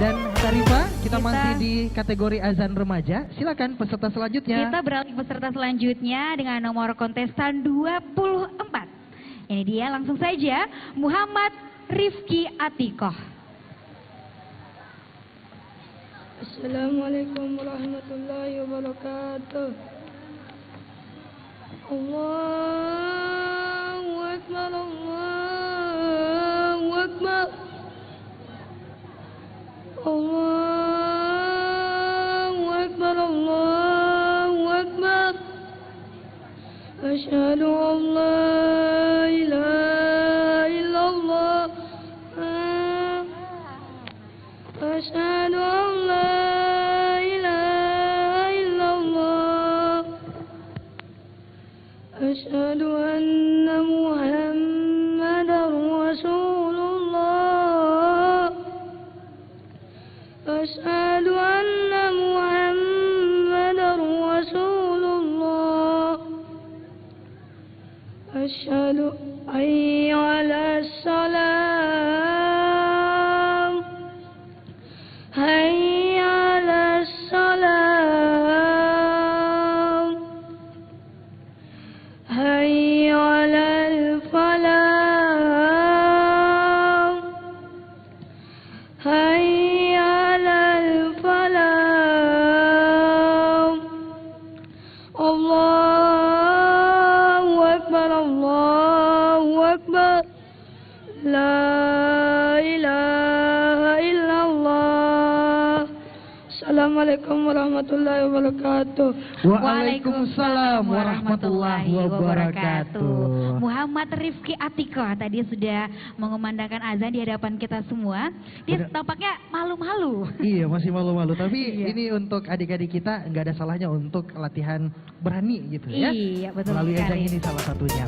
Dan Tarifa, kita masih di kategori azan remaja. Silakan peserta selanjutnya. Kita beralih peserta selanjutnya dengan nomor kontestan 24. Ini dia, langsung saja Muhammad Rifki Atikoh. Assalamualaikum warahmatullahi wabarakatuh. Allahu Akbar, Allahu Akbar. Allahu Akbar, Allahu Akbar. Asyhadu an la ilaha illallah. Asyhadu an la ilaha illallah. Asyhadu anna Muhammadar Rasulullah. أشهد أن محمدا رسول الله. أشهد حي على السلام. حي على السلام. حي على الفلاح. حي Allahu Akbar, Allahu Akbar. La ilaha illallah. Assalamualaikum warahmatullahi wabarakatuh. Waalaikumsalam warahmatullahi wabarakatuh. Muhammad Rifki Atikoh tadi sudah mengumandangkan azan di hadapan kita semua. Dia tampaknya malu-malu. Iya, masih malu-malu. Tapi Iya. ini untuk adik-adik kita nggak ada salahnya untuk latihan berani gitu ya. Iya, betul Melalui ajang sekali. ini salah satunya.